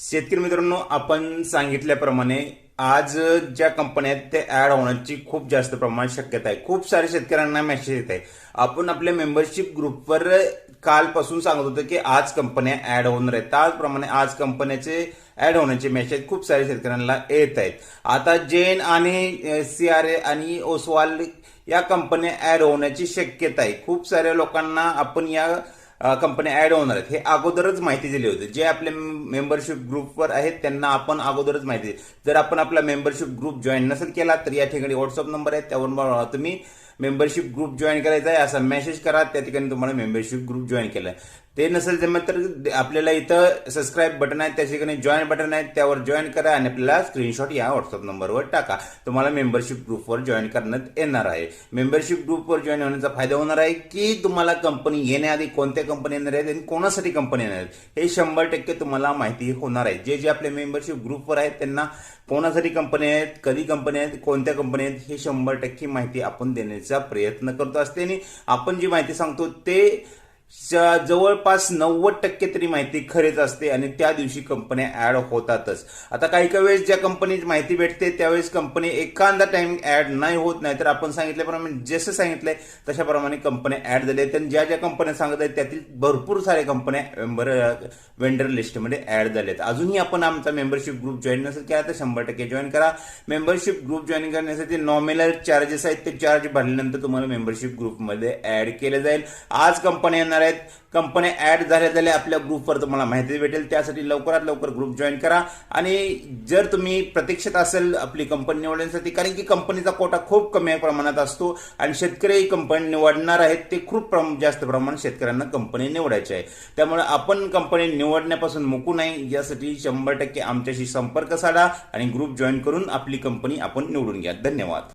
शेतकरी मित्रांनो, आपण सांगितल्याप्रमाणे आज ज्या कंपन्या आहेत ते ऍड होण्याची खूप जास्त प्रमाणात शक्यता आहे. खूप सारे शेतकऱ्यांना मेसेज येत आहे. आपण आपल्या मेंबरशिप ग्रुपवर कालपासून सांगत होतो की आज कंपन्या ऍड होणार आहेत. त्याचप्रमाणे आज कंपन्याचे ऍड होण्याचे मेसेज खूप सारे शेतकऱ्यांना येत आहेत. आता जेन आणि CRA आणि ओसवाल या कंपन्या ऍड होण्याची शक्यता आहे. खूप साऱ्या लोकांना आपण या कंपन्या ऍड होणार आहेत हे अगोदरच माहिती दिली होती. जे आपल्या मेंबरशिप ग्रुपवर आहेत त्यांना आपण अगोदरच माहिती दिली. जर आपण आपला मेंबरशिप ग्रुप जॉईन नसेल केला तर या ठिकाणी व्हॉट्सअप नंबर आहे, त्यावरून तुम्ही मेंबरशिप ग्रुप जॉईन करायचा आहे असा मेसेज करा. त्या ठिकाणी तुम्हाला मेंबरशिप ग्रुप जॉईन केलाय. ते नसेल जमत तर आपल्याला इथं सबस्क्राईब बटन आहे, त्या ठिकाणी जॉईन बटन आहे, त्यावर जॉईन करा आणि आपल्याला स्क्रीनशॉट या व्हॉट्सअप नंबरवर टाका. तुम्हाला मेंबरशिप ग्रुपवर जॉईन करण्यात येणार आहे. मेंबरशिप ग्रुपवर जॉईन होण्याचा फायदा होणार आहे की तुम्हाला कंपनी येण्याआधी कोणत्या कंपनी येणार आहेत आणि कोणासाठी कंपनी येणार आहेत हे 100% तुम्हाला माहिती होणार आहे. जे जे आपल्या मेंबरशिप ग्रुपवर आहेत त्यांना कोणासाठी कंपनी आहेत, कधी कंपनी आहेत, कोणत्या कंपनी आहेत हे 100% माहिती आपण देण्याचा प्रयत्न करतो असते. आणि आपण जी माहिती सांगतो ते जवळपास 90% तरी माहिती खरीच असते आणि त्या दिवशी कंपन्या ऍड होतातच. आता काही काही वेळेस ज्या कंपनीची माहिती भेटते त्यावेळेस कंपनी एखादा टाइम ऍड नाही होत, नाही तर आपण सांगितल्याप्रमाणे जसं सांगितलंय तशाप्रमाणे कंपन्या ऍड झाल्या आहेत. आणि ज्या ज्या कंपन्या सांगत आहेत त्यातील भरपूर साऱ्या कंपन्या वेंडर लिस्टमध्ये ऍड झाल्यात. अजूनही आपण आमचा मेंबरशिप ग्रुप जॉईन नसेल केला तर 100% जॉईन करा. मेंबरशिप ग्रुप जॉईन करण्यासाठी नॉमिनल चार्जेस आहेत, ते चार्ज भरल्यानंतर तुम्हाला मेंबरशिप ग्रुपमध्ये ऍड केलं जाईल. आज कंपन्या येणार आहेत. कंपन्या ऍड झाल्या आपल्या ग्रुपवर तुम्हाला माहिती भेटेल. त्यासाठी लवकरात लवकर ग्रुप जॉईन करा. आणि जर तुम्ही प्रतीक्षेत असेल आपली कंपनी निवडण्यासाठी, कारण की कंपनीचा कोटा खूप कमी प्रमाणात असतो आणि शेतकरी कंपनी निवडणार आहेत, ते खूप जास्त प्रमाणात शेतकऱ्यांना कंपनी निवडायची आहे. त्यामुळे आपण कंपनी निवडण्यापासून मुकू नये यासाठी 100% आमच्याशी संपर्क साधा आणि ग्रुप जॉईन करून आपली कंपनी आपण निवडून घ्या. धन्यवाद.